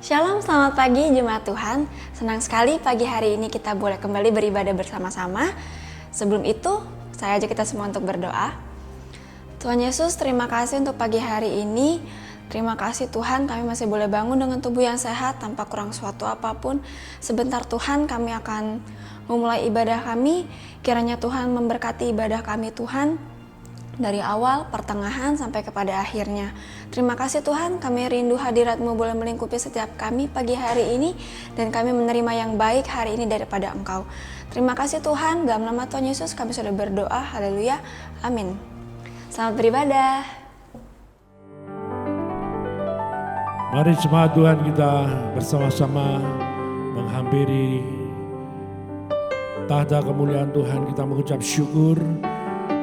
Shalom, selamat pagi Jemaat Tuhan. Senang sekali pagi hari ini kita boleh kembali beribadah bersama-sama. Sebelum itu, saya ajak kita semua untuk berdoa. Tuhan Yesus, terima kasih untuk pagi hari ini. Terima kasih Tuhan, kami masih boleh bangun dengan tubuh yang sehat tanpa kurang suatu apapun. Sebentar Tuhan, kami akan memulai ibadah kami. Kiranya Tuhan memberkati ibadah kami Tuhan, dari awal, pertengahan, sampai kepada akhirnya. Terima kasih Tuhan, kami rindu hadirat-Mu boleh melingkupi setiap kami pagi hari ini, dan kami menerima yang baik hari ini daripada Engkau. Terima kasih Tuhan, dalam nama Tuhan Yesus kami sudah berdoa, haleluya, amin. Selamat beribadah. Mari jemaat Tuhan kita bersama-sama menghampiri tahta kemuliaan Tuhan, kita mengucap syukur,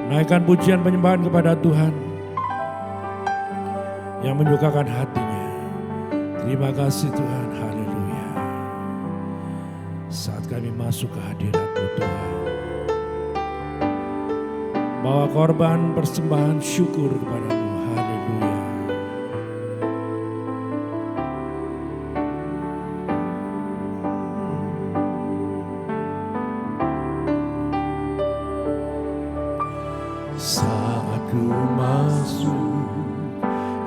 naikkan pujian penyembahan kepada Tuhan yang menyukakan hatinya. Terima kasih Tuhan, haleluya. Saat kami masuk ke hadirat-Mu Tuhan, bawa korban persembahan syukur kepada-Mu, haleluya. Saat ku masuk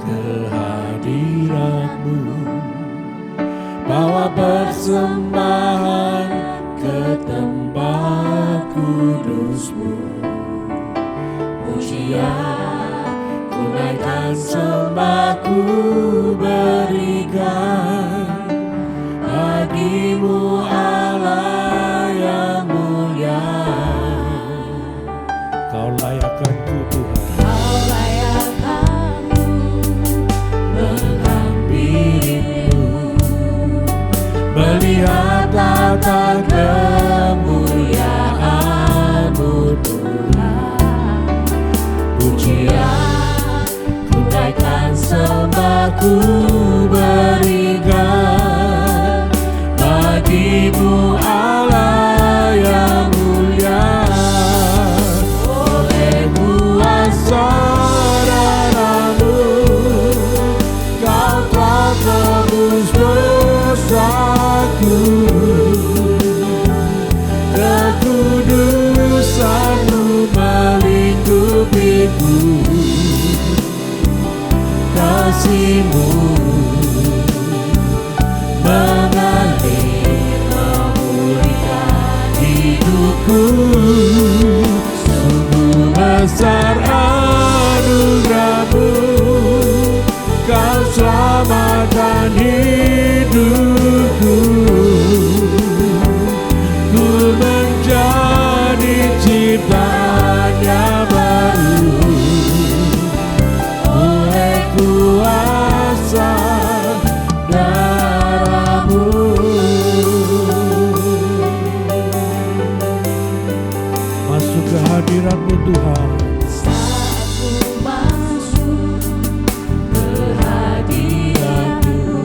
ke hadirat-Mu, bawa persembahan ke tempat kudus-Mu. Pujian ku naikkan, sembah ku berikan bagi-Mu Allah yang mulia. Kau layakkanku Tuhan, Kau layakkanku menghampiri-Mu, melihat tata kemuliaan-Mu Tuhan. Pujian ku naikkan, sembah ku berikan bagi-Mu Allah yang mulia. Saudaramu, Kau telah tebus dosaku, kekudusan-Mu melingkupiku, kasih-Mu mengalir memulihkan hidupku. Sungguh besar anugerah-Mu, Kau selamatkan hidupku. Ku menjadi ciptaan yang baru oleh kuasa darah-Mu. Masuk ke hadirat-Mu Tuhan. Saat ku masuk ke hadirat-Mu,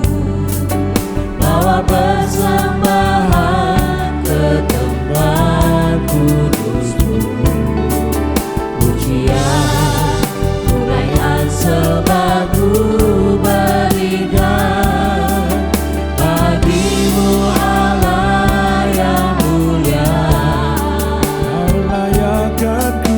bawa persembahan ke tempat kudus-Mu. Pujian ku naikkan, sembah ku berikan bagi-Mu Allah yang mulia. Kau layakkanku,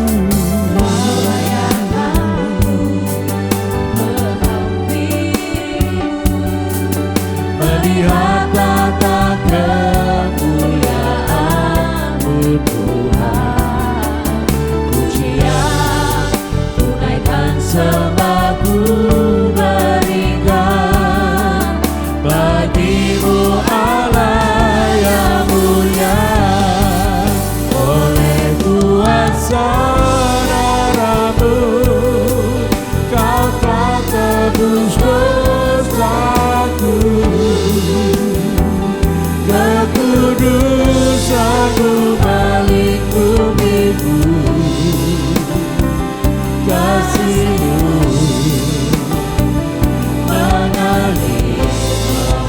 melihat tata kemuliaan-Mu Tuhan. Pujian ku naikkan, sembah ku berikan Bagi-Mu Allah yang mulia. Oleh kuasa darah-Mu, Kau telah tebus dosaku, kekudusan-Mu melingkupiku, kasih-Mu mengalir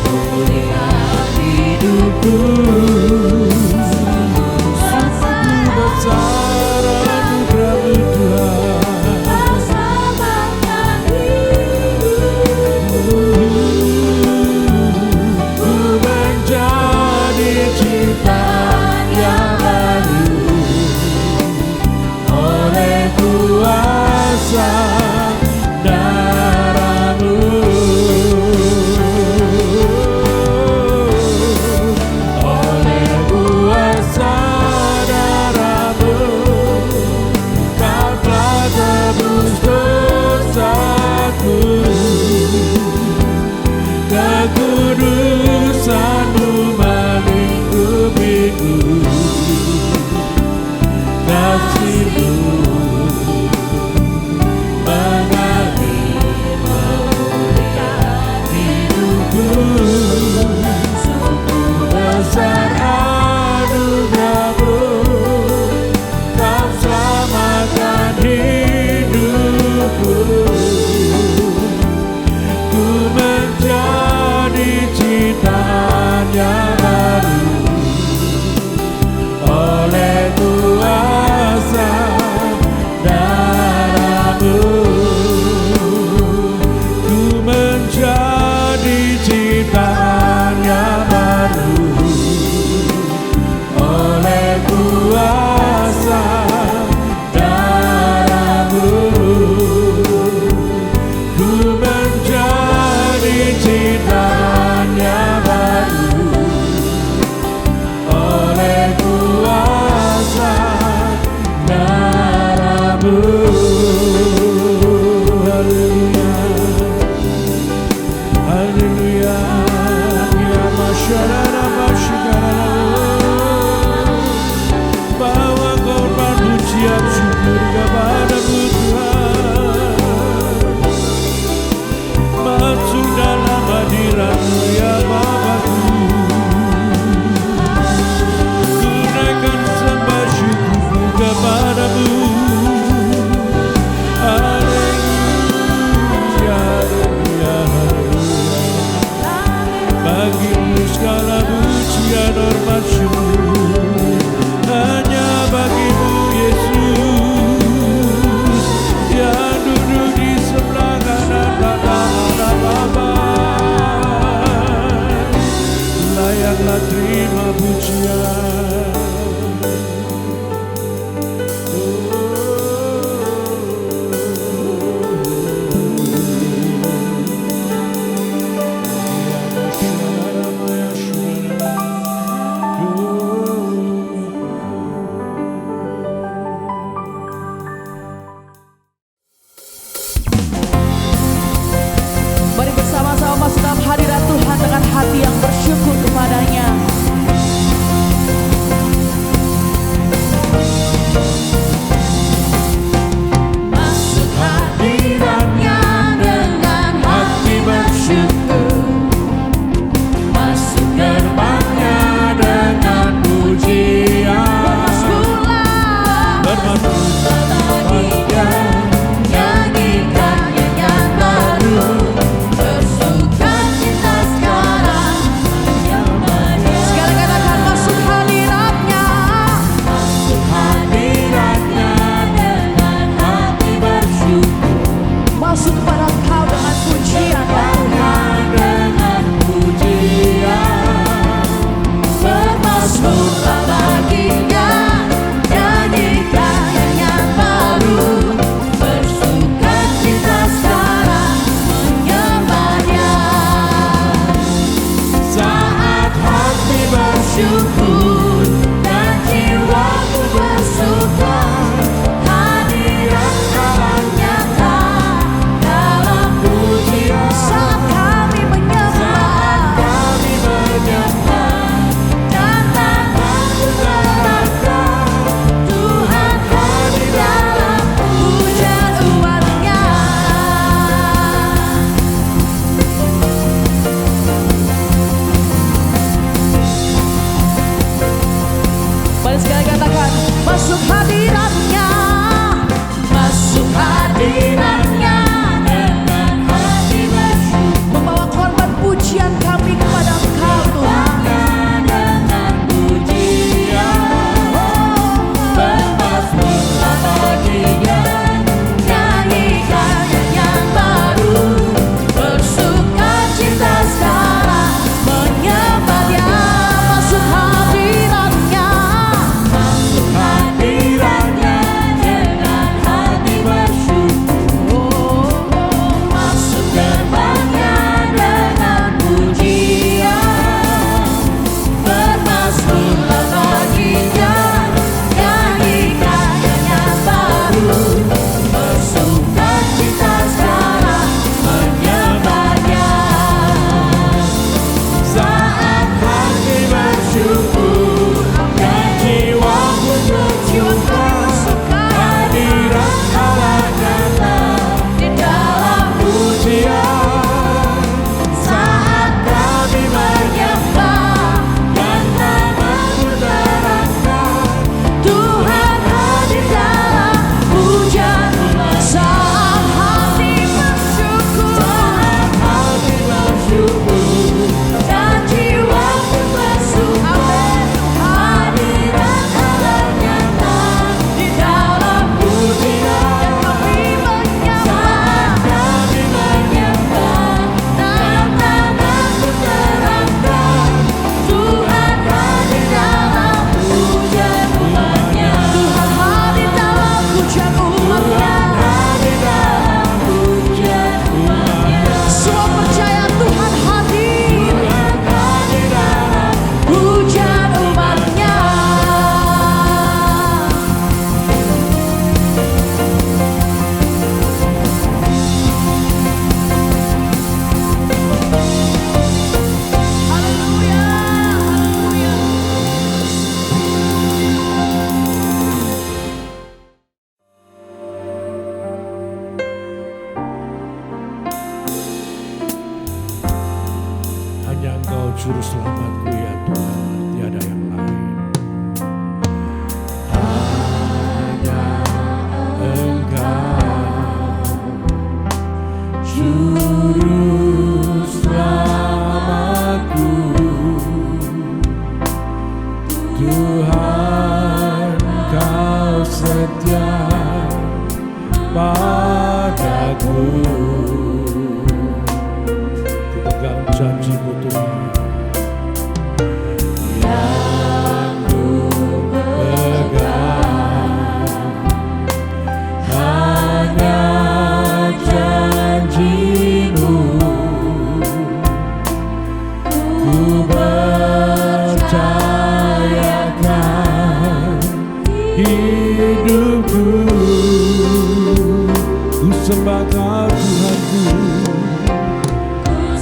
memulihkan hidupku. Sungguh besar anugerah-Mu Tuhan, Kau selamatkan hidupku. Bawa korban pujian syukur kepadamu Tuhan. Masuk dalam hadirat-Mu ya Bapa-Ku. Tunaikan sembah syukurku kepadamu. Haleluya, haleluya, haleluya. Bagimu segala pujian hormat syukur, hanya bagimu Yesus yang duduk di sebelah kanan Allah Bapa. Layaklah terima pujian. Mari bersama-sama masuk dalam hadirat Tuhan dengan hati yang bersyukur kepadanya. Masuk hadiratnya dengan hati bersyukur, masuk gerbangnya dengan pujian. Bermasuklah baginya, nyanyikan nyanyian baru, bersuka cita sekarang menyembahnya. Sekarang katakan masuk hadiratnya. Masuk hadiratnya dengan hati bersyukur, Masuk kepada Engkau dengan pujian ya Tuhan. dengan pujian. Bermasmurlah baginya, nyanyikan nyanyian baru, bersuka cita sekarang menyembahnya. Saat hati bersyukur dan jiwaku bersuka, hadirat Allah nyata dalam pujian. Saat kami menyembah, Kami menyembah dan tanganku terangkat, Tuhan hadir dalam pujian umatnya. mari sekali katakan masuk hadiratnya. Masuk hadiratnya dengan hati bersyukur, Membawa korban pujian kami kepada Engkau Tuhan. dengan pujian. Bermasmurlah baginya, nyanyikan nyanyian baru, bersuka cita sekarang menyembahnya. Masuk hadiratnya. Masuk hadiratnya padaku. Ku pegang janji-Mu Tuhan. Yang ku pegang hanya janji-Mu. Ku percayakan Hidupku, ku sembah Kau Tuhanku,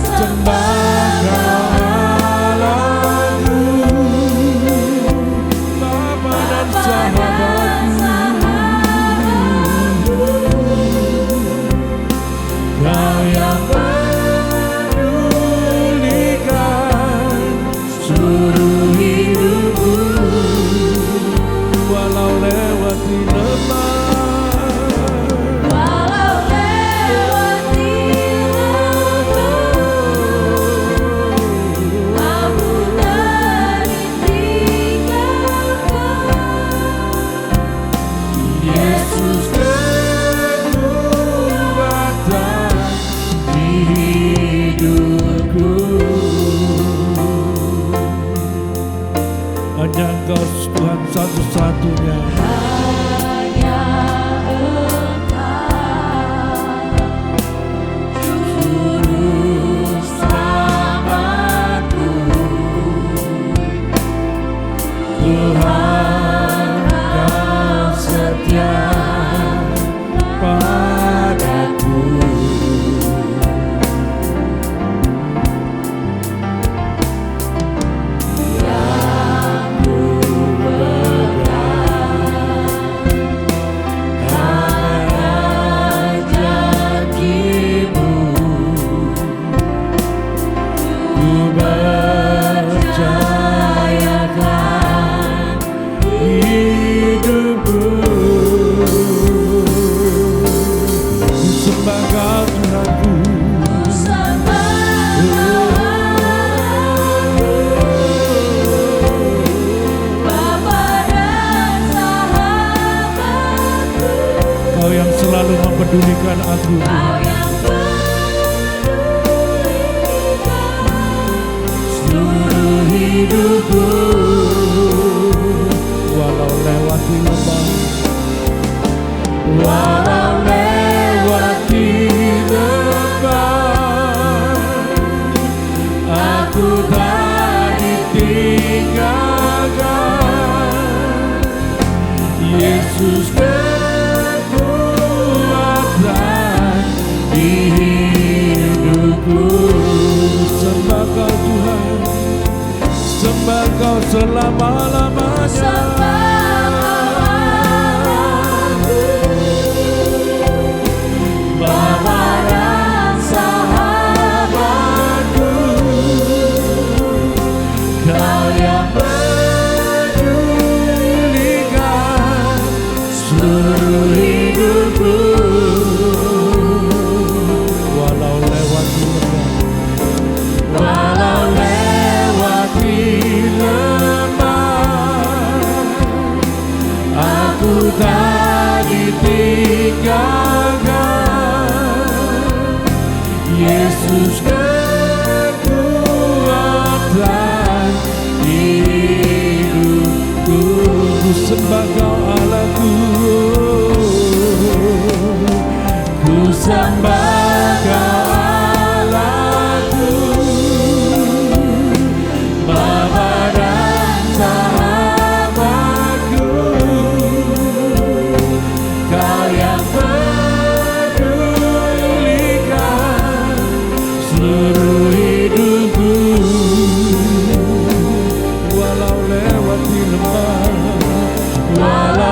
sembah Kau Allahku, Bapa dan sahabatku. Kau yang pedulikan seluruh hidupku, walau lewati lembah, Walau lewati lembah, aku tak ditinggalkan. Yesus kekuatan di hidupku. Hanya Engkau Tuhan satu-satunya. Hanya Engkau, Juru Selamatku. Tuhan Kau setia padaku. Janji-Mu, Ku percayakan hidupku. Ku sembah Kau Tuhanku, ku sembah Bapa dan sahabatku. Kau yang selalu mempedulikan aku. Kau yang pedulikan Seluruh hidupku, walau lewati lembah, walau lewati lembah, aku tak ditinggalkan. Yesus kekuatan di hidupku. Sembah Kau Tuhan, sembah Kau selama-lamanya. Bapa dan sahabatku, Kau yang pedulikan seluruh hidupku. Walau lewati lembah, walau lewati lembah, aku tak ditinggalkan. Yesus kekuatan hidupku. Ku sembah Kau Allahku, ku sembah Kau Allahku, Bapa dan sahabatku. Kau yang pedulikan seluruh hidupku, walau lewati lembah, walau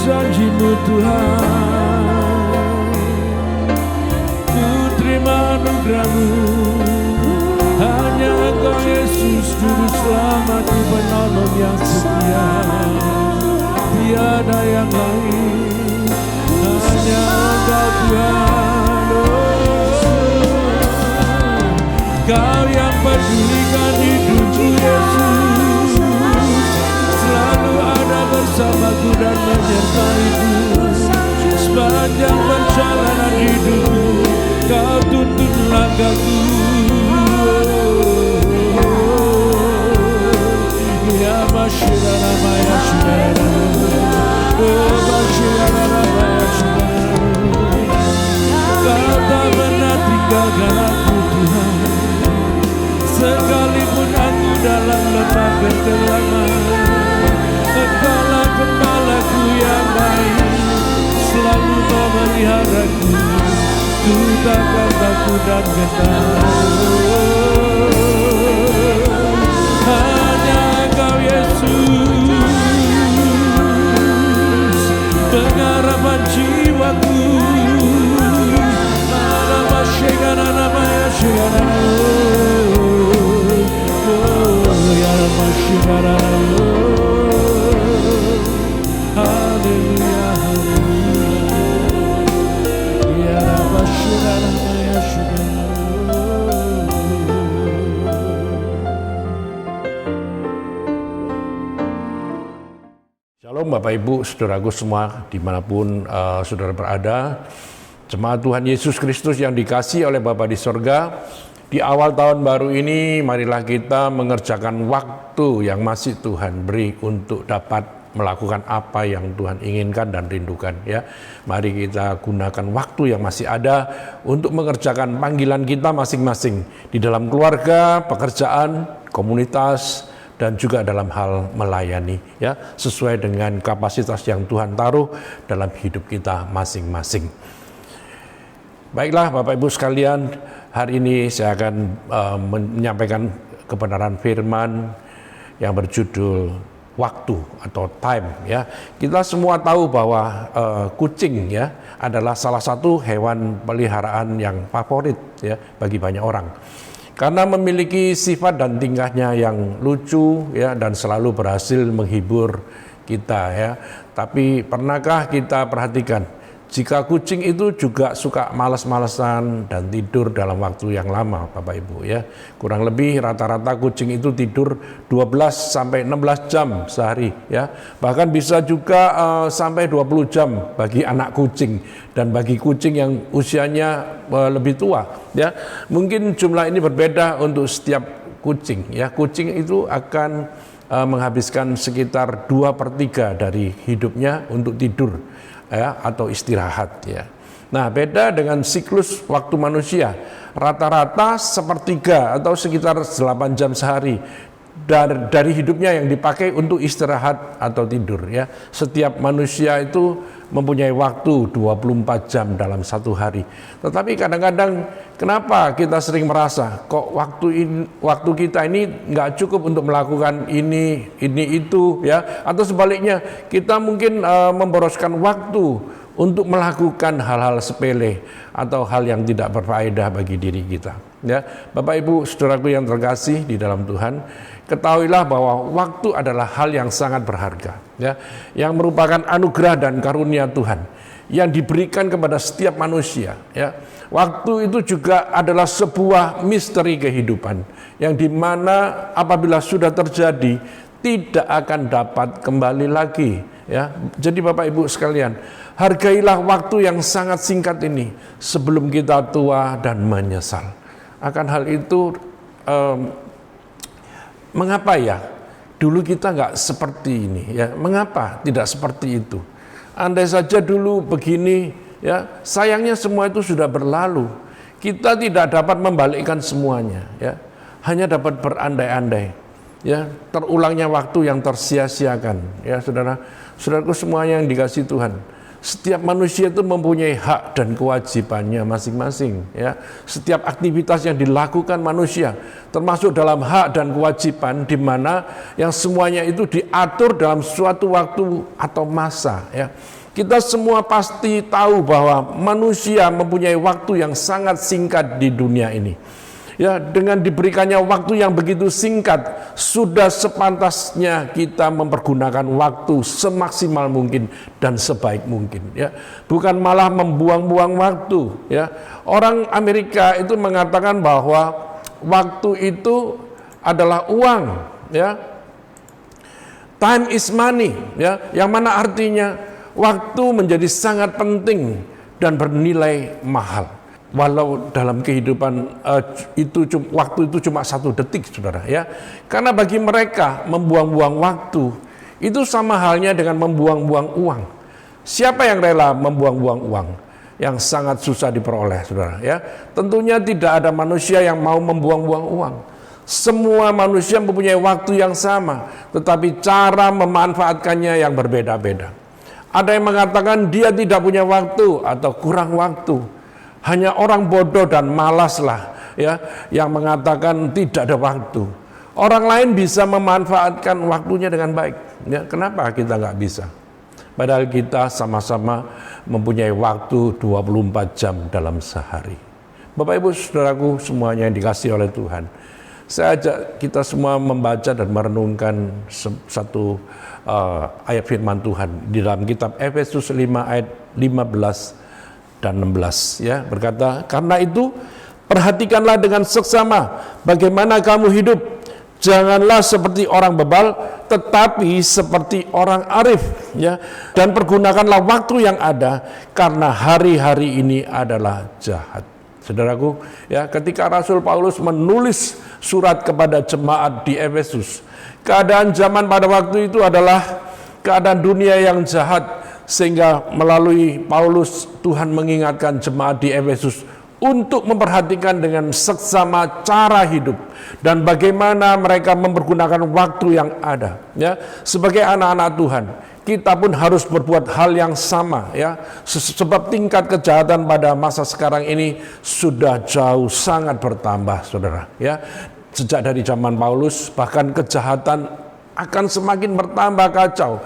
janji-Mu Tuhan. Ku terima anugerah-Mu, hanya Engkau Yesus Juru Selamatku, penolong yang setia. Tiada yang lain, hanya Engkau Tuhan. Kau yang pedulikan hidupku Yesus, selalu ada bersamaku dan menyertaiku. Sepanjang perjalanan hidupku, Kau tuntun langkahku. Ya Masyirana Maya Syirana, Masyirana Maya Syirana. Kau tak pernah tinggalkan aku Tuhan, sekalipun aku dalam lembah kekelaman. Engkaulah gembalaku yang baik, selalu memeliharaku. Ku takkan takut dan gentar. Hanya Engkau Yesus, pengharapan jiwaku. Nama Syekana, nama Syekana. Ya Nama Syekana. Haleluya, haleluya. Ya Nama Syekana, ya Syekana. Shalom Bapak Ibu, saudaraku semua dimanapun saudara berada. Jemaat Tuhan Yesus Kristus yang dikasihi oleh Bapa di sorga, di awal tahun baru ini marilah kita mengerjakan waktu yang masih Tuhan beri untuk dapat melakukan apa yang Tuhan inginkan dan rindukan ya. Mari kita gunakan waktu yang masih ada untuk mengerjakan panggilan kita masing-masing di dalam keluarga, pekerjaan, komunitas, dan juga dalam hal melayani ya, sesuai dengan kapasitas yang Tuhan taruh dalam hidup kita masing-masing. Baiklah Bapak Ibu sekalian, hari ini saya akan menyampaikan kebenaran firman yang berjudul waktu atau time ya. Kita semua tahu bahwa kucing ya adalah salah satu hewan peliharaan yang favorit ya bagi banyak orang. Karena memiliki sifat dan tingkahnya yang lucu ya dan selalu berhasil menghibur kita ya. Tapi pernahkah kita perhatikan jika kucing itu juga suka malas-malasan dan tidur dalam waktu yang lama Bapak Ibu ya. Kurang lebih rata-rata kucing itu tidur 12 sampai 16 jam sehari ya. Bahkan bisa juga sampai 20 jam bagi anak kucing dan bagi kucing yang usianya lebih tua ya. Mungkin jumlah ini berbeda untuk setiap kucing ya. Kucing itu akan menghabiskan sekitar 2/3 dari hidupnya untuk tidur ya, atau istirahat ya. Nah, beda dengan siklus waktu manusia. Rata-rata 1/3 atau sekitar 8 jam sehari dari hidupnya yang dipakai untuk istirahat atau tidur ya. Setiap manusia itu mempunyai waktu 24 jam dalam satu hari. Tetapi kadang-kadang kenapa kita sering merasa kok waktu kita ini nggak cukup untuk melakukan ini itu ya, atau sebaliknya kita mungkin memboroskan waktu untuk melakukan hal-hal sepele atau hal yang tidak berfaedah bagi diri kita ya. Bapak Ibu saudaraku yang terkasih di dalam Tuhan, ketahuilah bahwa waktu adalah hal yang sangat berharga ya, yang merupakan anugerah dan karunia Tuhan yang diberikan kepada setiap manusia ya. Waktu itu juga adalah sebuah misteri kehidupan yang dimana apabila sudah terjadi tidak akan dapat kembali lagi ya. Jadi Bapak Ibu sekalian, hargailah waktu yang sangat singkat ini sebelum kita tua dan menyesal. Akan hal itu mengapa ya dulu kita nggak seperti ini ya? Mengapa tidak seperti itu? Andai saja dulu begini ya, sayangnya semua itu sudah berlalu. Kita tidak dapat membalikkan semuanya ya, hanya dapat berandai-andai ya. Terulangnya waktu yang tersia-siakan ya, saudaraku semuanya yang dikasihi Tuhan. Setiap manusia itu mempunyai hak dan kewajibannya masing-masing ya. Setiap aktivitas yang dilakukan manusia termasuk dalam hak dan kewajiban di mana yang semuanya itu diatur dalam suatu waktu atau masa ya. Kita semua pasti tahu bahwa manusia mempunyai waktu yang sangat singkat di dunia ini. Ya, dengan diberikannya waktu yang begitu singkat, sudah sepantasnya kita mempergunakan waktu semaksimal mungkin dan sebaik mungkin. Ya, bukan malah membuang-buang waktu. Ya, orang Amerika itu mengatakan bahwa waktu itu adalah uang. Ya, time is money. Ya, yang mana artinya waktu menjadi sangat penting dan bernilai mahal. Walau dalam kehidupan waktu itu cuma 1 detik, saudara, ya. Karena bagi mereka membuang-buang waktu itu sama halnya dengan membuang-buang uang. Siapa yang rela membuang-buang uang yang sangat susah diperoleh, saudara, ya? Tentunya tidak ada manusia yang mau membuang-buang uang. Semua manusia mempunyai waktu yang sama, tetapi cara memanfaatkannya yang berbeda-beda. Ada yang mengatakan dia tidak punya waktu atau kurang waktu. Hanya orang bodoh dan malaslah, ya, yang mengatakan tidak ada waktu. Orang lain bisa memanfaatkan waktunya dengan baik. Ya, kenapa kita nggak bisa? Padahal kita sama-sama mempunyai waktu 24 jam dalam sehari. Bapak Ibu Saudaraku semuanya yang dikasihi oleh Tuhan, saya ajak kita semua membaca dan merenungkan satu ayat firman Tuhan di dalam kitab Efesus 5 ayat 15 dan 16, ya, berkata, karena itu perhatikanlah dengan seksama bagaimana kamu hidup, janganlah seperti orang bebal tetapi seperti orang arif, ya, dan pergunakanlah waktu yang ada karena hari-hari ini adalah jahat. Saudaraku, ya, ketika Rasul Paulus menulis surat kepada jemaat di Efesus, keadaan zaman pada waktu itu adalah keadaan dunia yang jahat. Sehingga melalui Paulus Tuhan mengingatkan jemaat di Efesus untuk memperhatikan dengan seksama cara hidup dan bagaimana mereka mempergunakan waktu yang ada. Ya, sebagai anak-anak Tuhan, kita pun harus berbuat hal yang sama. Ya, sebab tingkat kejahatan pada masa sekarang ini sudah jauh sangat bertambah, saudara. Ya, sejak dari zaman Paulus bahkan kejahatan akan semakin bertambah kacau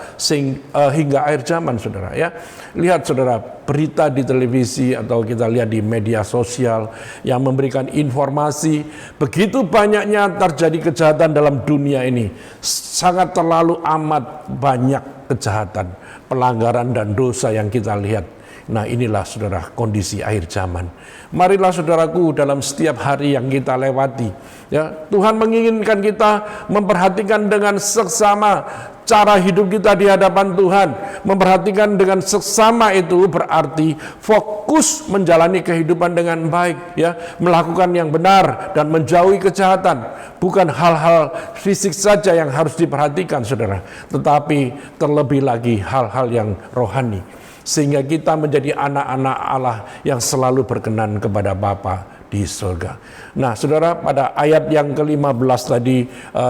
hingga akhir zaman, saudara, ya. Lihat, saudara, berita di televisi atau kita lihat di media sosial yang memberikan informasi begitu banyaknya terjadi kejahatan dalam dunia ini. Sangat terlalu amat banyak kejahatan, pelanggaran dan dosa yang kita lihat. Nah, inilah, saudara, kondisi akhir zaman. Marilah, saudaraku, dalam setiap hari yang kita lewati, ya, Tuhan menginginkan kita memperhatikan dengan seksama cara hidup kita di hadapan Tuhan. Memperhatikan dengan seksama itu berarti fokus menjalani kehidupan dengan baik, ya, melakukan yang benar dan menjauhi kejahatan. Bukan hal-hal fisik saja yang harus diperhatikan, saudara, tetapi terlebih lagi hal-hal yang rohani. Sehingga kita menjadi anak-anak Allah yang selalu berkenan kepada Bapa di surga. Nah, saudara, pada ayat yang ke-15 tadi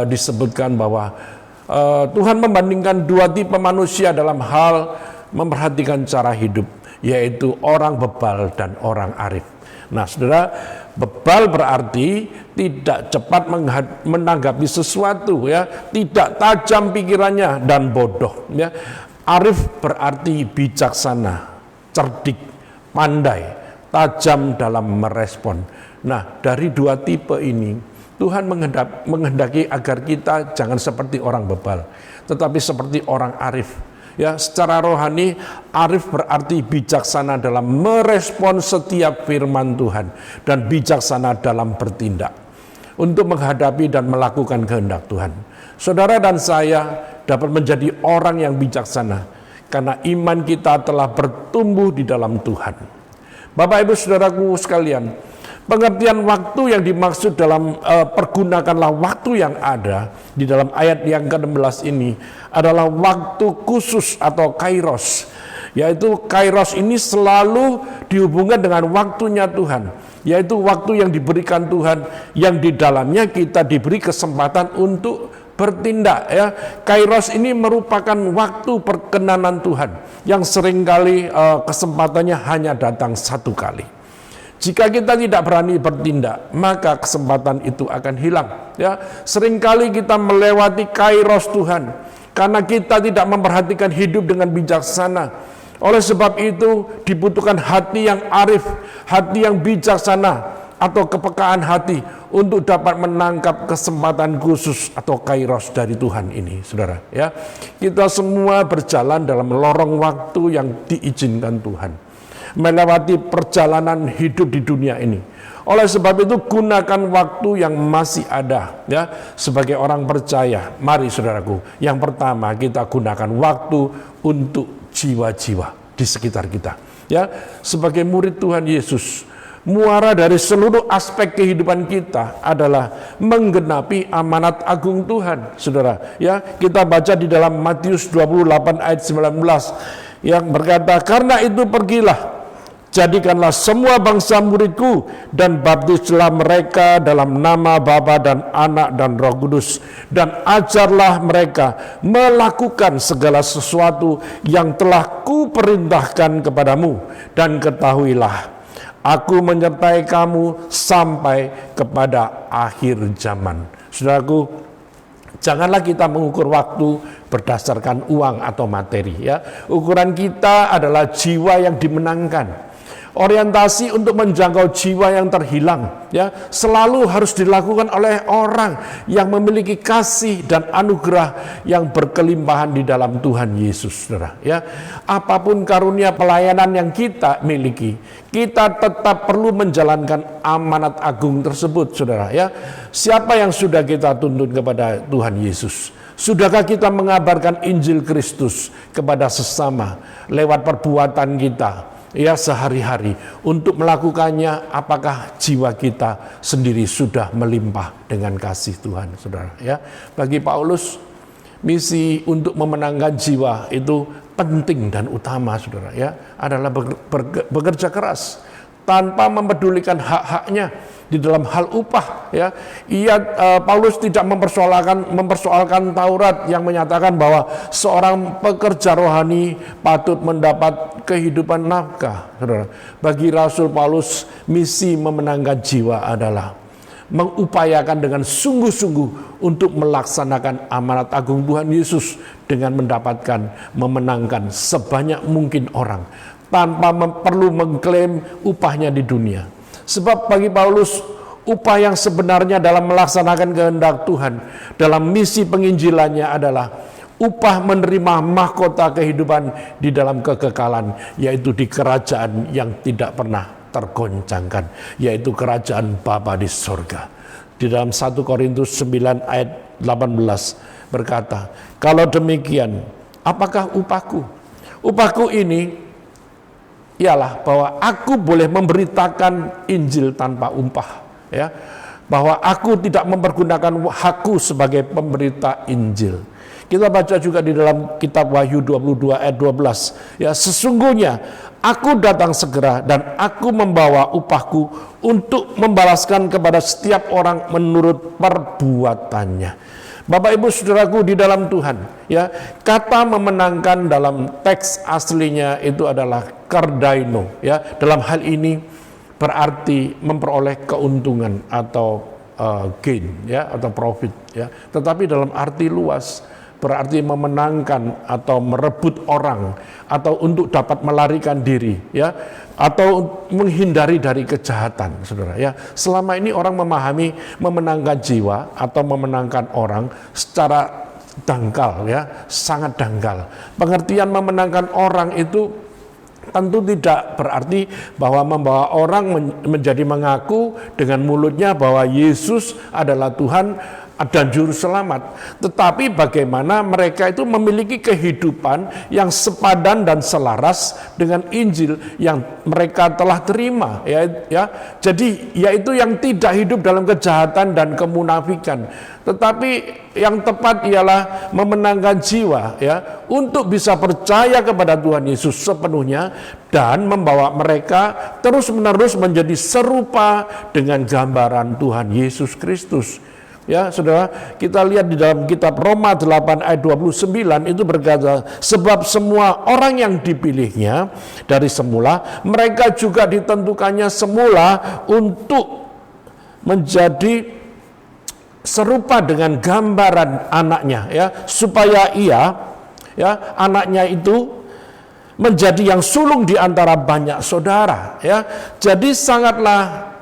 disebutkan bahwa Tuhan membandingkan 2 tipe manusia dalam hal memperhatikan cara hidup, yaitu orang bebal dan orang arif. Nah, saudara, bebal berarti tidak cepat menanggapi sesuatu, ya, tidak tajam pikirannya dan bodoh, ya. Arif berarti bijaksana, cerdik, pandai, tajam dalam merespon. Nah, dari 2 tipe ini Tuhan menghendaki agar kita jangan seperti orang bebal, tetapi seperti orang arif. Ya, secara rohani, arif berarti bijaksana dalam merespon setiap firman Tuhan dan bijaksana dalam bertindak untuk menghadapi dan melakukan kehendak Tuhan. Saudara dan saya dapat menjadi orang yang bijaksana karena iman kita telah bertumbuh di dalam Tuhan. Bapak Ibu Saudaraku sekalian, pengertian waktu yang dimaksud dalam pergunakanlah waktu yang ada di dalam ayat yang ke-16 ini adalah waktu khusus atau kairos. Yaitu kairos ini selalu dihubungkan dengan waktunya Tuhan, yaitu waktu yang diberikan Tuhan yang di dalamnya kita diberi kesempatan untuk bertindak, ya. Kairos ini merupakan waktu perkenanan Tuhan yang seringkali kesempatannya hanya datang 1 kali. Jika kita tidak berani bertindak, maka kesempatan itu akan hilang, ya. Seringkali kita melewati kairos Tuhan karena kita tidak memperhatikan hidup dengan bijaksana. Oleh sebab itu dibutuhkan hati yang arif, hati yang bijaksana atau kepekaan hati untuk dapat menangkap kesempatan khusus atau kairos dari Tuhan ini, saudara. Ya, kita semua berjalan dalam lorong waktu yang diizinkan Tuhan, melewati perjalanan hidup di dunia ini. Oleh sebab itu gunakan waktu yang masih ada, ya, sebagai orang percaya. Mari saudaraku, yang pertama kita gunakan waktu untuk jiwa-jiwa di sekitar kita. Ya, sebagai murid Tuhan Yesus, muara dari seluruh aspek kehidupan kita adalah menggenapi amanat agung Tuhan, saudara. Ya, kita baca di dalam Matius 28 ayat 19 yang berkata, "Karena itu pergilah, jadikanlah semua bangsa muridku dan baptislah mereka dalam nama Bapa dan Anak dan Roh Kudus, dan ajarlah mereka melakukan segala sesuatu yang telah kuperintahkan kepadamu, dan ketahuilah, Aku menyertai kamu sampai kepada akhir zaman." Saudaraku, janganlah kita mengukur waktu berdasarkan uang atau materi, ya. Ukuran kita adalah jiwa yang dimenangkan. Orientasi untuk menjangkau jiwa yang terhilang, ya, selalu harus dilakukan oleh orang yang memiliki kasih dan anugerah yang berkelimpahan di dalam Tuhan Yesus, saudara. Ya, apapun karunia pelayanan yang kita miliki, kita tetap perlu menjalankan amanat agung tersebut, saudara. Ya, siapa yang sudah kita tuntun kepada Tuhan Yesus? Sudahkah kita mengabarkan Injil Kristus kepada sesama lewat perbuatan kita? Ya, sehari-hari untuk melakukannya, apakah jiwa kita sendiri sudah melimpah dengan kasih Tuhan, saudara? Ya, bagi Paulus, misi untuk memenangkan jiwa itu penting dan utama, saudara. Ya, adalah bekerja keras tanpa mempedulikan hak-haknya di dalam hal upah. Ya, Paulus tidak mempersoalkan Taurat yang menyatakan bahwa seorang pekerja rohani patut mendapat kehidupan nafkah. Saudara, bagi Rasul Paulus, misi memenangkan jiwa adalah mengupayakan dengan sungguh-sungguh untuk melaksanakan amanat agung Tuhan Yesus dengan memenangkan sebanyak mungkin orang tanpa perlu mengklaim upahnya di dunia. Sebab bagi Paulus, upah yang sebenarnya dalam melaksanakan kehendak Tuhan dalam misi penginjilannya adalah upah menerima mahkota kehidupan di dalam kekekalan, yaitu di kerajaan yang tidak pernah tergoncangkan, yaitu kerajaan Bapa di sorga. Di dalam 1 Korintus 9 ayat 18 berkata, "Kalau demikian, apakah upahku? Upahku ini ialah bahwa aku boleh memberitakan Injil tanpa upah, ya, bahwa aku tidak mempergunakan hakku sebagai pemberita Injil." Kita baca juga di dalam kitab Wahyu 22 ayat 12, ya, "Sesungguhnya aku datang segera dan aku membawa upahku untuk membalaskan kepada setiap orang menurut perbuatannya." Bapak Ibu Saudaraku di dalam Tuhan, ya, kata memenangkan dalam teks aslinya itu adalah kardaino, ya. Dalam hal ini berarti memperoleh keuntungan atau gain, ya, atau profit, ya. Tetapi dalam arti luas berarti memenangkan atau merebut orang atau untuk dapat melarikan diri, ya, atau menghindari dari kejahatan, saudara. Ya, selama ini orang memahami memenangkan jiwa atau memenangkan orang secara dangkal, ya, sangat dangkal. Pengertian memenangkan orang itu tentu tidak berarti bahwa membawa orang menjadi mengaku dengan mulutnya bahwa Yesus adalah Tuhan dan juru selamat, tetapi bagaimana mereka itu memiliki kehidupan yang sepadan dan selaras dengan Injil yang mereka telah terima, ya. Jadi yaitu yang tidak hidup dalam kejahatan dan kemunafikan, tetapi yang tepat ialah memenangkan jiwa, ya, untuk bisa percaya kepada Tuhan Yesus sepenuhnya dan membawa mereka terus-menerus menjadi serupa dengan gambaran Tuhan Yesus Kristus. Ya, saudara, kita lihat di dalam kitab Roma 8 ayat 29 itu berkata, "Sebab semua orang yang dipilihnya dari semula, mereka juga ditentukannya semula untuk menjadi serupa dengan gambaran anaknya, ya, supaya ia, ya, anaknya itu menjadi yang sulung di antara banyak saudara, ya. Jadi sangatlah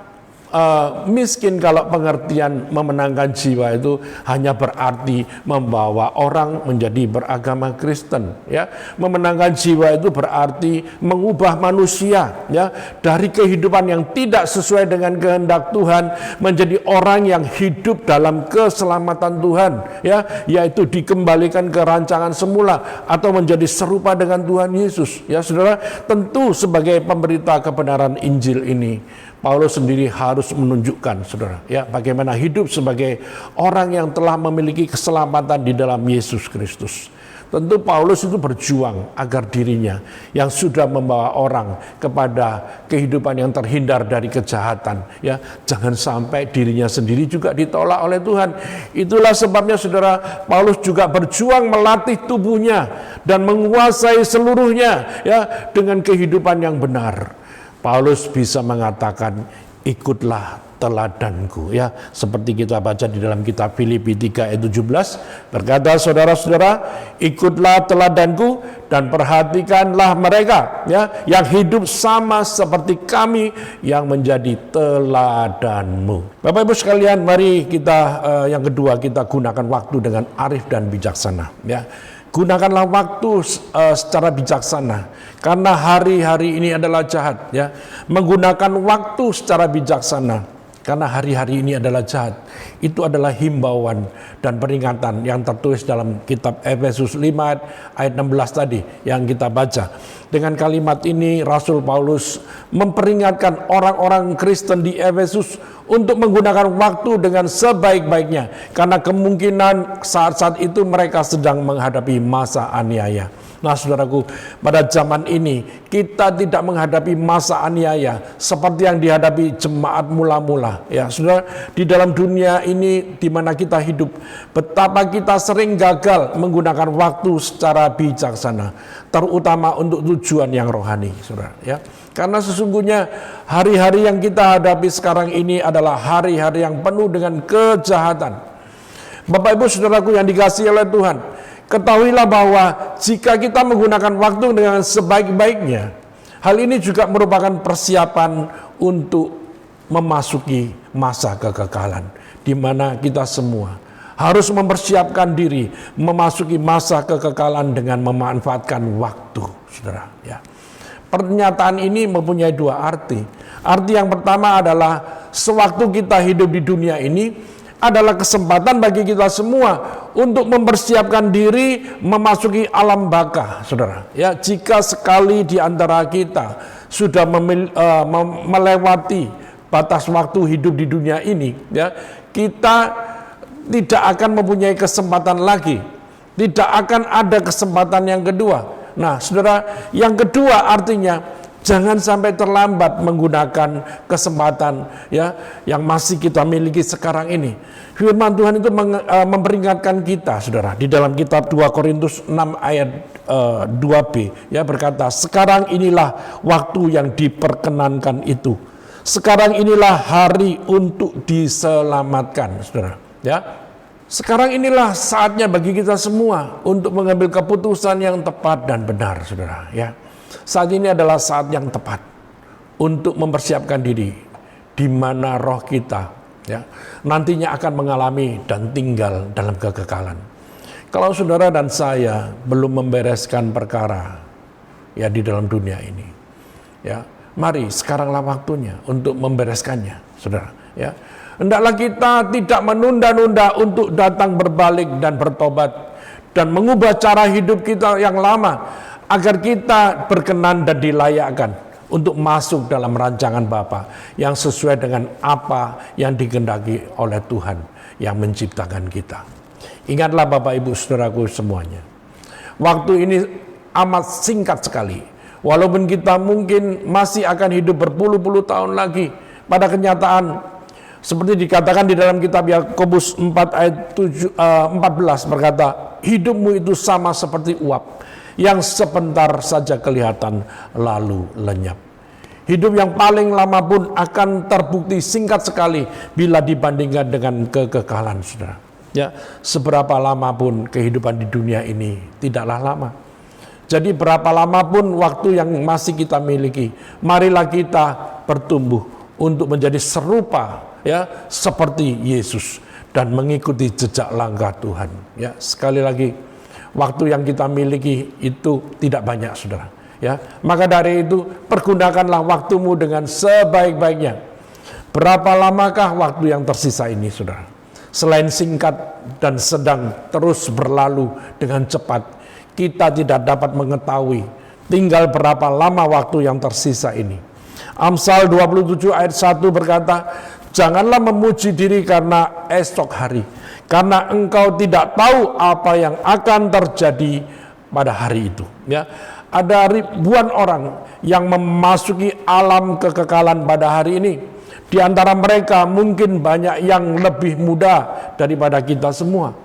miskin kalau pengertian memenangkan jiwa itu hanya berarti membawa orang menjadi beragama Kristen, ya. Memenangkan jiwa itu berarti mengubah manusia, ya, dari kehidupan yang tidak sesuai dengan kehendak Tuhan menjadi orang yang hidup dalam keselamatan Tuhan, ya, yaitu dikembalikan ke rancangan semula atau menjadi serupa dengan Tuhan Yesus, ya. Saudara, tentu sebagai pemberita kebenaran Injil ini Paulus sendiri harus menunjukkan, saudara, ya, bagaimana hidup sebagai orang yang telah memiliki keselamatan di dalam Yesus Kristus. Tentu Paulus itu berjuang agar dirinya yang sudah membawa orang kepada kehidupan yang terhindar dari kejahatan, ya, jangan sampai dirinya sendiri juga ditolak oleh Tuhan. Itulah sebabnya, saudara, Paulus juga berjuang melatih tubuhnya dan menguasai seluruhnya, ya, dengan kehidupan yang benar. Paulus bisa mengatakan, ikutlah teladanku, ya, seperti kita baca di dalam kitab Filipi 3 ayat 17, berkata, saudara-saudara, ikutlah teladanku dan perhatikanlah mereka, ya, yang hidup sama seperti kami yang menjadi teladanmu. Bapak Ibu sekalian, mari kita yang kedua, kita gunakan waktu dengan arif dan bijaksana, ya. Gunakanlah waktu secara bijaksana, karena hari-hari ini adalah jahat, ya. Menggunakan waktu secara bijaksana, karena hari-hari ini adalah jahat. Itu adalah himbauan dan peringatan yang tertulis dalam kitab Efesus 5 ayat 16 tadi yang kita baca. Dengan kalimat ini Rasul Paulus memperingatkan orang-orang Kristen di Efesus untuk menggunakan waktu dengan sebaik-baiknya, karena kemungkinan saat-saat itu mereka sedang menghadapi masa aniaya. Nah, saudaraku, pada zaman ini kita tidak menghadapi masa aniaya seperti yang dihadapi jemaat mula-mula, ya. Saudara, di dalam dunia ini di mana kita hidup, betapa kita sering gagal menggunakan waktu secara bijaksana, terutama untuk tujuan yang rohani, saudara, ya. Karena sesungguhnya hari-hari yang kita hadapi sekarang ini adalah hari-hari yang penuh dengan kejahatan. Bapak Ibu saudaraku yang dikasihi oleh Tuhan, ketahuilah bahwa jika kita menggunakan waktu dengan sebaik-baiknya, hal ini juga merupakan persiapan untuk memasuki masa kekekalan, di mana kita semua harus mempersiapkan diri memasuki masa kekekalan dengan memanfaatkan waktu, saudara, ya. Pernyataan ini mempunyai dua arti. Arti yang pertama adalah sewaktu kita hidup di dunia ini adalah kesempatan bagi kita semua untuk mempersiapkan diri memasuki alam baka, saudara. Ya, jika sekali di antara kita sudah melewati batas waktu hidup di dunia ini, ya, kita tidak akan mempunyai kesempatan lagi. Tidak akan ada kesempatan yang kedua. Nah, saudara, yang kedua artinya jangan sampai terlambat menggunakan kesempatan, ya, yang masih kita miliki sekarang ini. Firman Tuhan itu memperingatkan kita, saudara, di dalam kitab 2 Korintus 6 ayat 2b, ya, berkata, sekarang inilah waktu yang diperkenankan itu. Sekarang inilah hari untuk diselamatkan, saudara, ya. Sekarang inilah saatnya bagi kita semua untuk mengambil keputusan yang tepat dan benar, saudara, ya. Saat ini adalah saat yang tepat untuk mempersiapkan diri di mana roh kita, ya, nantinya akan mengalami dan tinggal dalam kekekalan. Kalau saudara dan saya belum membereskan perkara, ya, di dalam dunia ini, ya, mari sekaranglah waktunya untuk membereskannya, saudara, ya. Hendaklah kita tidak menunda-nunda untuk datang berbalik dan bertobat dan mengubah cara hidup kita yang lama agar kita berkenan dan dilayakkan untuk masuk dalam rancangan Bapa yang sesuai dengan apa yang dikehendaki oleh Tuhan yang menciptakan kita. Ingatlah Bapak Ibu Saudaraku semuanya, waktu ini amat singkat sekali. Walaupun kita mungkin masih akan hidup berpuluh-puluh tahun lagi, pada kenyataan seperti dikatakan di dalam kitab Yakobus 4 ayat 14 berkata, hidupmu itu sama seperti uap yang sebentar saja kelihatan lalu lenyap. Hidup yang paling lama pun akan terbukti singkat sekali bila dibandingkan dengan kekekalan, saudara. Ya, seberapa lama pun kehidupan di dunia ini tidaklah lama. Jadi berapa lama pun waktu yang masih kita miliki, marilah kita bertumbuh untuk menjadi serupa ya seperti Yesus dan mengikuti jejak langkah Tuhan. Ya, sekali lagi, waktu yang kita miliki itu tidak banyak, saudara. Ya, maka dari itu pergunakanlah waktumu dengan sebaik-baiknya. Berapa lamakah waktu yang tersisa ini, saudara? Selain singkat dan sedang terus berlalu dengan cepat, kita tidak dapat mengetahui tinggal berapa lama waktu yang tersisa ini. Amsal 27 ayat 1 berkata, janganlah memuji diri karena esok hari, karena engkau tidak tahu apa yang akan terjadi pada hari itu. Ya, ada ribuan orang yang memasuki alam kekekalan pada hari ini. Di antara mereka mungkin banyak yang lebih muda daripada kita semua.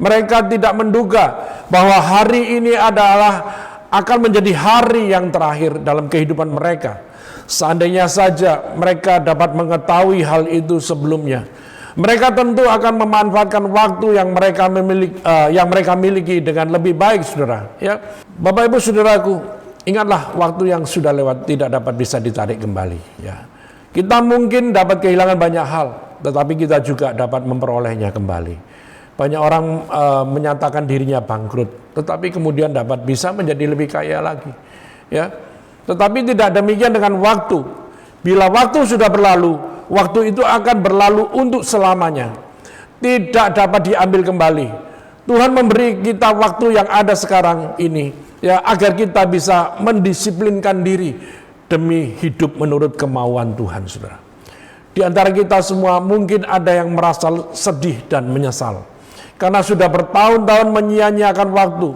Mereka tidak menduga bahwa hari ini akan menjadi hari yang terakhir dalam kehidupan mereka. Seandainya saja mereka dapat mengetahui hal itu sebelumnya, mereka tentu akan memanfaatkan waktu yang mereka miliki dengan lebih baik, saudara. Ya, Bapak Ibu saudaraku, ingatlah waktu yang sudah lewat tidak dapat bisa ditarik kembali. Ya, kita mungkin dapat kehilangan banyak hal, tetapi kita juga dapat memperolehnya kembali. Banyak orang menyatakan dirinya bangkrut, tetapi kemudian dapat bisa menjadi lebih kaya lagi. Ya, tetapi tidak demikian dengan waktu. Bila waktu sudah berlalu, waktu itu akan berlalu untuk selamanya. Tidak dapat diambil kembali. Tuhan memberi kita waktu yang ada sekarang ini, ya, agar kita bisa mendisiplinkan diri demi hidup menurut kemauan Tuhan, saudara. Di antara kita semua mungkin ada yang merasa sedih dan menyesal karena sudah bertahun-tahun menyia-nyiakan waktu.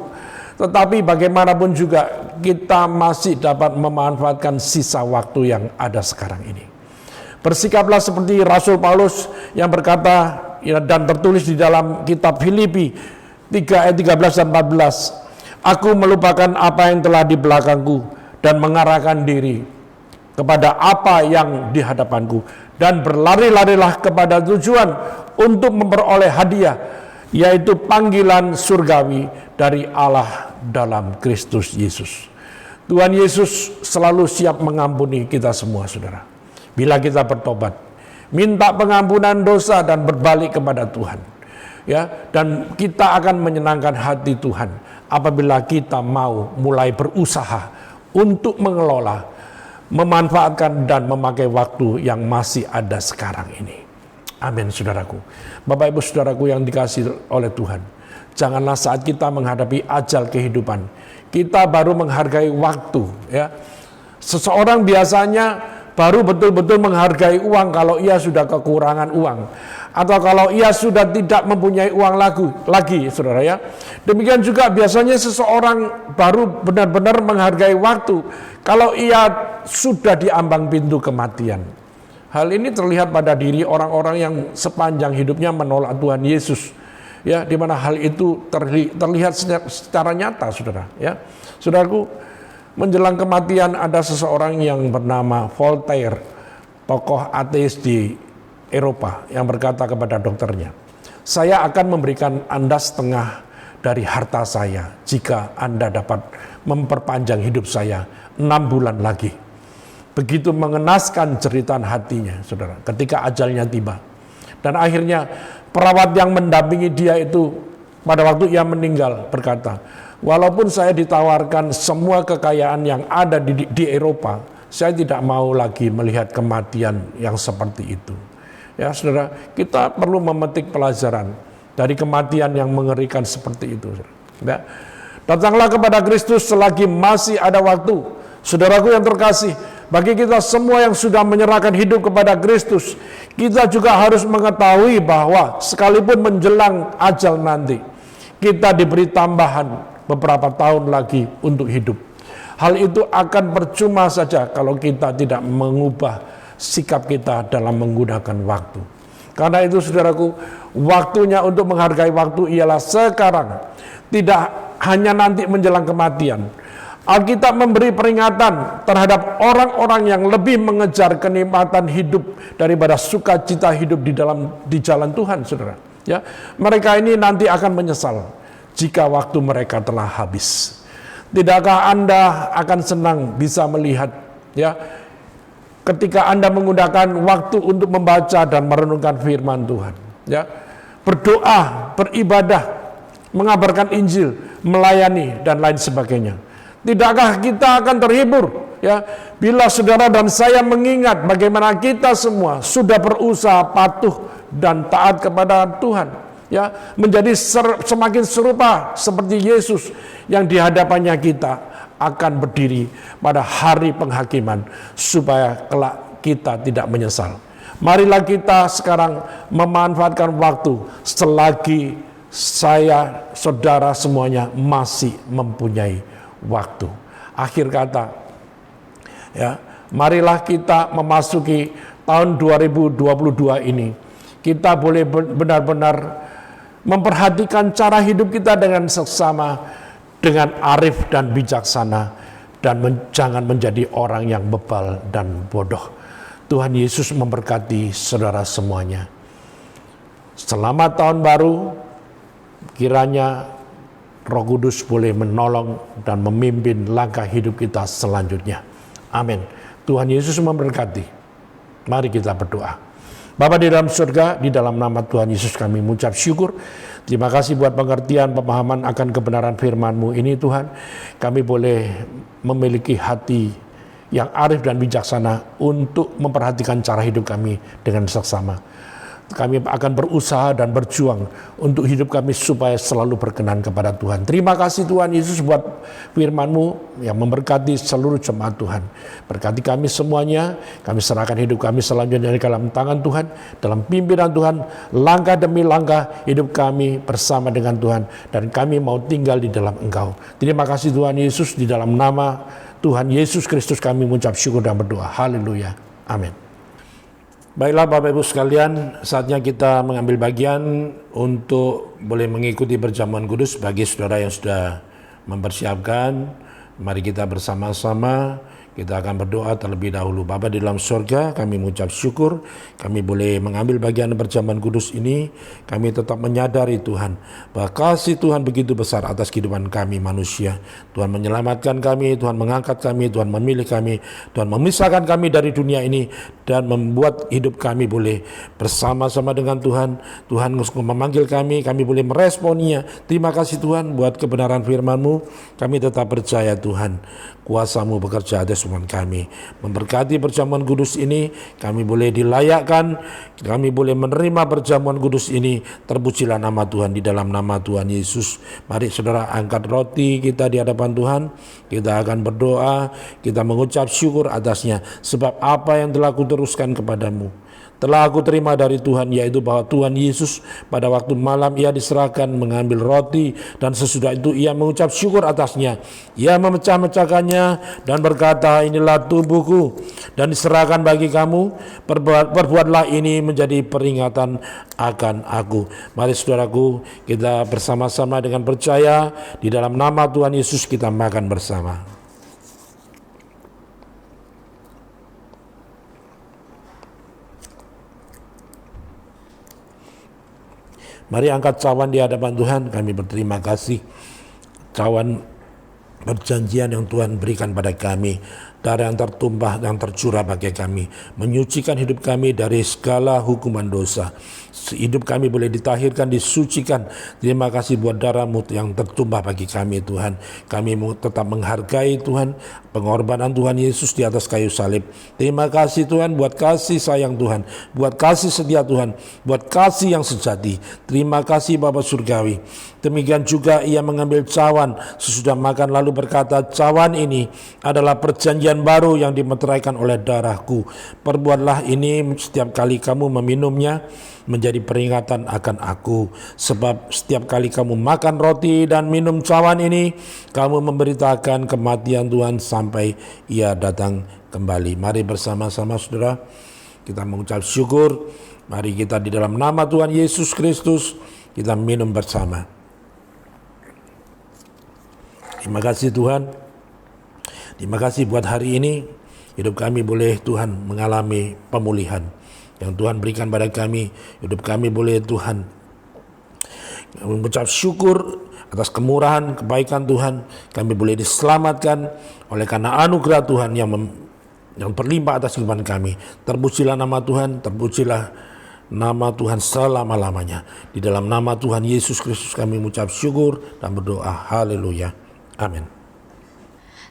Tetapi bagaimanapun juga kita masih dapat memanfaatkan sisa waktu yang ada sekarang ini. Bersikaplah seperti Rasul Paulus yang berkata, ya, dan tertulis di dalam kitab Filipi 3 ayat 13 dan 14. Aku melupakan apa yang telah di belakangku dan mengarahkan diri kepada apa yang di hadapanku, dan berlari-larilah kepada tujuan untuk memperoleh hadiah, yaitu panggilan surgawi dari Allah dalam Kristus Yesus. Tuhan Yesus selalu siap mengampuni kita semua, saudara. Bila kita bertobat, minta pengampunan dosa dan berbalik kepada Tuhan. Ya, dan kita akan menyenangkan hati Tuhan apabila kita mau mulai berusaha untuk mengelola, memanfaatkan dan memakai waktu yang masih ada sekarang ini. Amin, saudaraku. Bapak Ibu saudaraku yang dikasihi oleh Tuhan, janganlah saat kita menghadapi ajal kehidupan, kita baru menghargai waktu. Ya, seseorang biasanya baru betul-betul menghargai uang kalau ia sudah kekurangan uang, atau kalau ia sudah tidak mempunyai uang lagi, saudara ya. Demikian juga biasanya seseorang baru benar-benar menghargai waktu kalau ia sudah di ambang pintu kematian. Hal ini terlihat pada diri orang-orang yang sepanjang hidupnya menolak Tuhan Yesus. Ya, di mana hal itu terlihat secara nyata, saudara. Ya, saudaraku, menjelang kematian ada seseorang yang bernama Voltaire, tokoh ateis di Eropa, yang berkata kepada dokternya, saya akan memberikan Anda setengah dari harta saya jika Anda dapat memperpanjang hidup saya 6 bulan lagi. Begitu mengenaskan jeritan hatinya, saudara, ketika ajalnya tiba. Dan akhirnya perawat yang mendampingi dia itu pada waktu ia meninggal berkata, walaupun saya ditawarkan semua kekayaan yang ada di Eropa, saya tidak mau lagi melihat kematian yang seperti itu. Ya, saudara, kita perlu memetik pelajaran dari kematian yang mengerikan seperti itu. Ya. Datanglah kepada Kristus selagi masih ada waktu. Saudaraku yang terkasih, bagi kita semua yang sudah menyerahkan hidup kepada Kristus, kita juga harus mengetahui bahwa sekalipun menjelang ajal nanti, kita diberi tambahan beberapa tahun lagi untuk hidup. Hal itu akan percuma saja kalau kita tidak mengubah sikap kita dalam menggunakan waktu. Karena itu, saudaraku, waktunya untuk menghargai waktu ialah sekarang, tidak hanya nanti menjelang kematian. Alkitab memberi peringatan terhadap orang-orang yang lebih mengejar kenikmatan hidup daripada sukacita hidup di jalan Tuhan, saudara. Ya, mereka ini nanti akan menyesal jika waktu mereka telah habis. Tidakkah Anda akan senang bisa melihat ya ketika Anda menggunakan waktu untuk membaca dan merenungkan firman Tuhan, ya, berdoa, beribadah, mengabarkan Injil, melayani dan lain sebagainya. Tidakkah kita akan terhibur ya bila saudara dan saya mengingat bagaimana kita semua sudah berusaha patuh dan taat kepada Tuhan, ya, menjadi semakin serupa seperti Yesus yang di hadapannya kita akan berdiri pada hari penghakiman supaya kelak kita tidak menyesal. Marilah kita sekarang memanfaatkan waktu selagi saya, saudara semuanya masih mempunyai waktu. Akhir kata, ya, marilah kita memasuki tahun 2022 ini. Kita boleh benar-benar memperhatikan cara hidup kita dengan seksama, dengan arif dan bijaksana, dan jangan menjadi orang yang bebal dan bodoh. Tuhan Yesus memberkati saudara semuanya. Selamat tahun baru. Kiranya Roh Kudus boleh menolong dan memimpin langkah hidup kita selanjutnya. Amin. Tuhan Yesus memberkati. Mari kita berdoa. Bapa di dalam surga, di dalam nama Tuhan Yesus kami mengucap syukur. Terima kasih buat pengertian, pemahaman akan kebenaran firman-Mu ini Tuhan. Kami boleh memiliki hati yang arif dan bijaksana untuk memperhatikan cara hidup kami dengan seksama. Kami akan berusaha dan berjuang untuk hidup kami supaya selalu berkenan kepada Tuhan. Terima kasih Tuhan Yesus buat firman-Mu yang memberkati seluruh jemaat Tuhan. Berkati kami semuanya, kami serahkan hidup kami selanjutnya di dalam tangan Tuhan, dalam pimpinan Tuhan, langkah demi langkah hidup kami bersama dengan Tuhan, dan kami mau tinggal di dalam Engkau. Terima kasih Tuhan Yesus, di dalam nama Tuhan Yesus Kristus kami mengucap syukur dan berdoa. Haleluya. Amin. Baiklah Bapak Ibu sekalian, saatnya kita mengambil bagian untuk boleh mengikuti perjamuan kudus. Bagi saudara yang sudah mempersiapkan, mari kita bersama-sama, kita akan berdoa terlebih dahulu. Bapa di dalam surga, kami mengucap syukur, kami boleh mengambil bagian perjamuan kudus ini. Kami tetap menyadari Tuhan, bahwa kasih Tuhan begitu besar atas kehidupan kami manusia. Tuhan menyelamatkan kami, Tuhan mengangkat kami, Tuhan memilih kami, Tuhan memisahkan kami dari dunia ini, dan membuat hidup kami boleh bersama-sama dengan Tuhan. Tuhan memanggil kami boleh meresponnya. Terima kasih Tuhan buat kebenaran firman-Mu. Kami tetap percaya Tuhan, kuasa-Mu bekerja atas umat kami. Memberkati perjamuan kudus ini, kami boleh dilayakkan, kami boleh menerima perjamuan kudus ini. Terpujilah nama Tuhan di dalam nama Tuhan Yesus. Mari saudara angkat roti kita di hadapan Tuhan. Kita akan berdoa, kita mengucap syukur atasnya. Sebab apa yang telah kuteruskan kepadamu telah aku terima dari Tuhan, yaitu bahwa Tuhan Yesus pada waktu malam ia diserahkan mengambil roti, dan sesudah itu ia mengucap syukur atasnya. Ia memecah-mecahkannya dan berkata, inilah tubuhku dan diserahkan bagi kamu, perbuatlah ini menjadi peringatan akan aku. Mari saudaraku, kita bersama-sama dengan percaya di dalam nama Tuhan Yesus kita makan bersama. Mari angkat cawan di hadapan Tuhan. Kami berterima kasih, cawan perjanjian yang Tuhan berikan pada kami, darah yang tertumpah yang tercurah bagi kami, menyucikan hidup kami dari segala hukuman dosa. Hidup kami boleh ditahirkan, disucikan. Terima kasih buat darah-Mu yang tertumpah bagi kami Tuhan. Kami tetap menghargai Tuhan, pengorbanan Tuhan Yesus di atas kayu salib. Terima kasih Tuhan buat kasih sayang Tuhan, buat kasih setia Tuhan, buat kasih yang sejati. Terima kasih Bapa Surgawi. Demikian juga ia mengambil cawan sesudah makan lalu berkata, cawan ini adalah perjanjian baru yang dimeteraikan oleh darahku. Perbuatlah ini setiap kali kamu meminumnya menjadi peringatan akan aku. Sebab setiap kali kamu makan roti dan minum cawan ini, kamu memberitakan kematian Tuhan sampai ia datang kembali. Mari bersama-sama saudara, kita mengucap syukur. Mari kita di dalam nama Tuhan Yesus Kristus, kita minum bersama. Terima kasih Tuhan. Terima kasih buat hari ini. Hidup kami boleh Tuhan mengalami pemulihan yang Tuhan berikan pada kami. Hidup kami boleh Tuhan mengucap syukur Atas kemurahan, kebaikan Tuhan, kami boleh diselamatkan oleh karena anugerah Tuhan yang berlimpah atas kehidupan kami. Terpujilah nama Tuhan, terpujilah nama Tuhan selama-lamanya. Di dalam nama Tuhan Yesus Kristus kami mengucap syukur dan berdoa. Haleluya. Amin.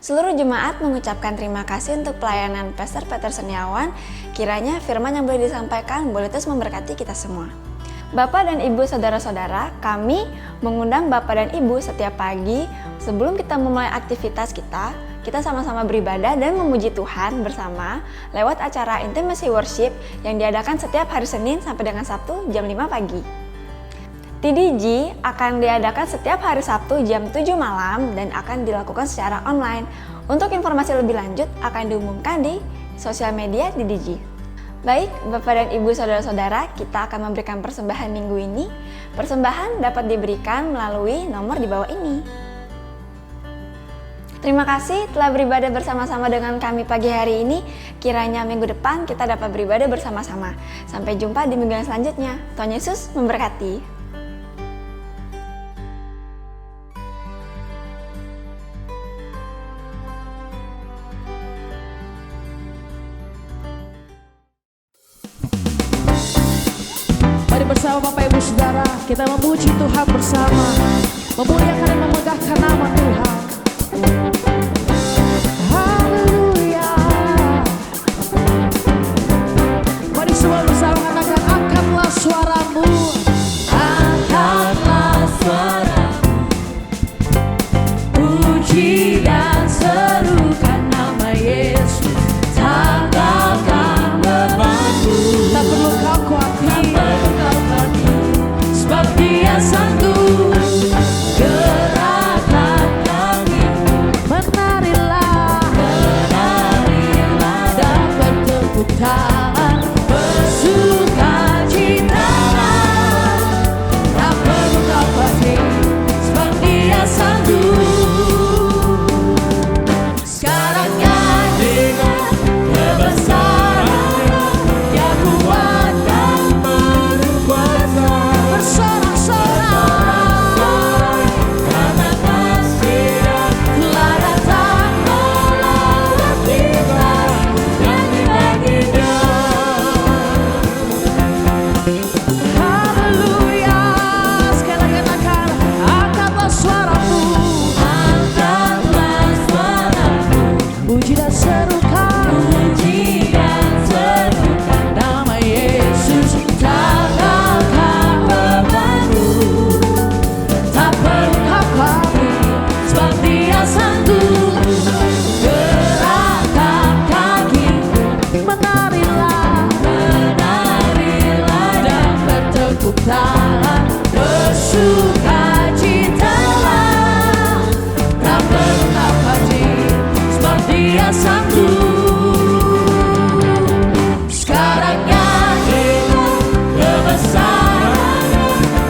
Seluruh jemaat mengucapkan terima kasih untuk pelayanan Pastor Peter Seniawan. Kiranya firman yang boleh disampaikan boleh terus memberkati kita semua. Bapak dan Ibu saudara-saudara, kami mengundang Bapak dan Ibu setiap pagi sebelum kita memulai aktivitas kita sama-sama beribadah dan memuji Tuhan bersama lewat acara Intimacy Worship yang diadakan setiap hari Senin sampai dengan Sabtu jam 5 pagi. TDG akan diadakan setiap hari Sabtu jam 7 malam dan akan dilakukan secara online. Untuk informasi lebih lanjut akan diumumkan di sosial media TDG. Baik, Bapak dan Ibu saudara-saudara, kita akan memberikan persembahan minggu ini. Persembahan dapat diberikan melalui nomor di bawah ini. Terima kasih telah beribadah bersama-sama dengan kami pagi hari ini. Kiranya minggu depan kita dapat beribadah bersama-sama. Sampai jumpa di minggu yang selanjutnya. Tuhan Yesus memberkati. Mari bersama Bapak Ibu Saudara, kita memuji Tuhan bersama, memuliakan dan memegahkan nama Tuhan. Haleluya. Mari semua bersama katakan, angkatlah suaramu, Angkatlah suaramu, puji dan serukan nama Yesus. Tanggalkan bebanmu, tak perlu kau khawatir, sebab Dia sanggup. Gerakkan kami, menarilah menarilah dan bertepuk tangan, bersukacitalah. Tak perlu kau khawatir, sebab Dia sanggup. Sekarang nyanyikan kebesaran, Dia kuat dan berkuasa. bersorak-sorak, Karena kasih-Nya telah datang melawat kita, nyanyi lagi Dia. haleluya. Sekali lagi katakan, angkatlah suaramu, Angkatlah suaramu, puji dan serukan puji dan serukan nama Yesus. tanggalkan bebanmu. Tak perlu kau khawatir, sebab Dia sanggup. Gerakkan kakimu, Menarilah menarilah dan bertepuk tangan, bersukacitalah. Tak perlu kau khawatir, sebab Dia sanggup. Sekarang nyanyikan kebesaran,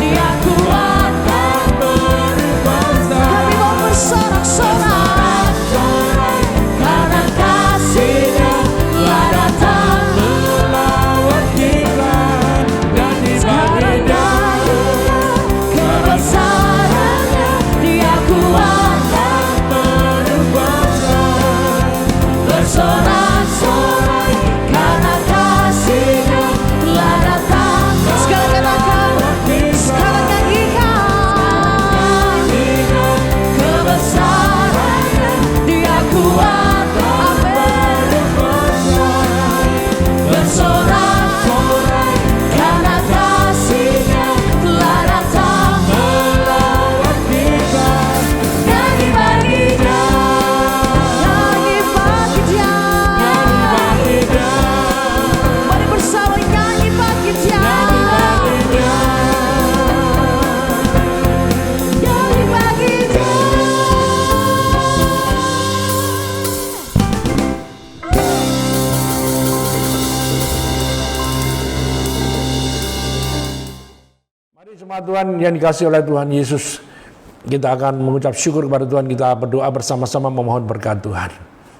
Dia kuat dan berkuasa. kami mau bersorak-sorak, Karena kasih-Nya telah datang melawat kita, dan dibagi kebesaran-Nya. Dia kuat dan berkuasa. Bersorak-sorai karena kasih-Nya telah datang sekali katakan, sekarang nyanyikan, kebesaran-Nya. Dia kuat dan berkuasa. Bersorak-sorai karena kasih-Nya telah datang melawat kita, nyanyi bagi Dia, nyanyi bagi Dia. nyanyi bagi Dia, Mari bersama nyanyi bagi Dia, nyanyi bagi Dia, nyanyi bagi Dia. Mari jemaat Tuhan yang dikasihi oleh Tuhan Yesus, kita akan mengucap syukur kepada Tuhan, kita berdoa bersama-sama memohon berkat Tuhan.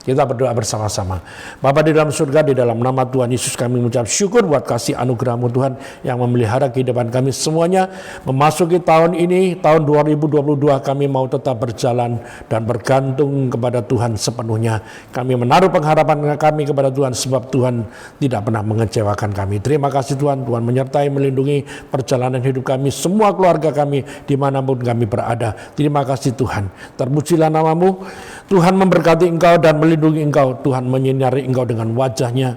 Kita berdoa bersama-sama. Bapa di dalam surga, di dalam nama Tuhan Yesus kami mengucap syukur buat kasih anugerah-Mu Tuhan yang memelihara kehidupan kami semuanya. Memasuki tahun ini, tahun 2022, kami mau tetap berjalan dan bergantung kepada Tuhan sepenuhnya. Kami menaruh pengharapan kami kepada Tuhan sebab Tuhan tidak pernah mengecewakan kami. Terima kasih Tuhan, Tuhan menyertai, melindungi perjalanan hidup kami, semua keluarga kami, dimanapun kami berada. Terima kasih Tuhan. Terpujilah nama-Mu. Tuhan memberkati Engkau dan melindungi Engkau. Tuhan menyinari Engkau dengan wajah-Nya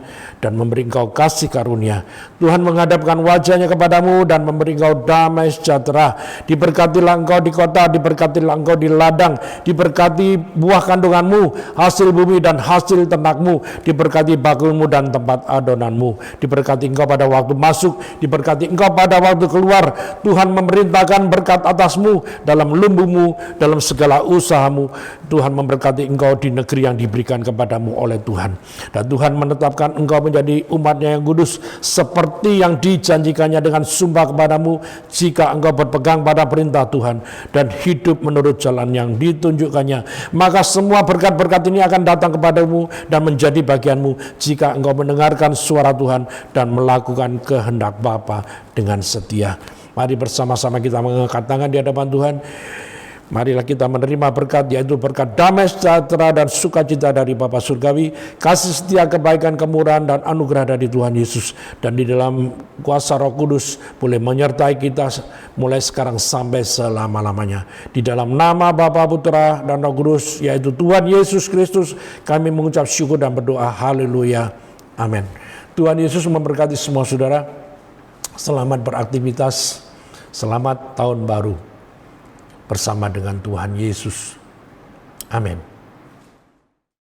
dan memberi Engkau kasih karunia. Tuhan menghadapkan wajah-Nya kepadamu dan memberi Engkau damai sejahtera. Diberkatilah Engkau di kota, diberkatilah Engkau di ladang, diberkati buah kandunganmu, hasil bumi dan hasil ternakmu, diberkati bakulmu dan tempat adonanmu. Diberkati Engkau pada waktu masuk, diberkati Engkau pada waktu keluar. Tuhan memerintahkan berkat atasmu dalam lumbumu, dalam segala usahamu. Tuhan memberkati Engkau di negeri yang diberikan kepadamu oleh Tuhan. Dan Tuhan menetapkan Engkau menjadi umat-Nya yang kudus seperti yang dijanjikannya dengan sumpah kepadamu jika Engkau berpegang pada perintah Tuhan dan hidup menurut jalan yang ditunjukkannya. Maka semua berkat-berkat ini akan datang kepadamu dan menjadi bagianmu jika Engkau mendengarkan suara Tuhan dan melakukan kehendak Bapa dengan setia. Mari bersama-sama kita mengangkat tangan di hadapan Tuhan. Marilah kita menerima berkat, yaitu berkat damai sejahtera dan sukacita dari Bapa Surgawi, kasih setia, kebaikan, kemurahan, dan anugerah dari Tuhan Yesus. Dan di dalam kuasa Roh Kudus boleh menyertai kita mulai sekarang sampai selama-lamanya. Di dalam nama Bapa, Putra, dan Roh Kudus, yaitu Tuhan Yesus Kristus, kami mengucap syukur dan berdoa. Haleluya. Amin. Tuhan Yesus memberkati semua saudara. Selamat beraktivitas. Selamat tahun baru bersama dengan Tuhan Yesus. Amin.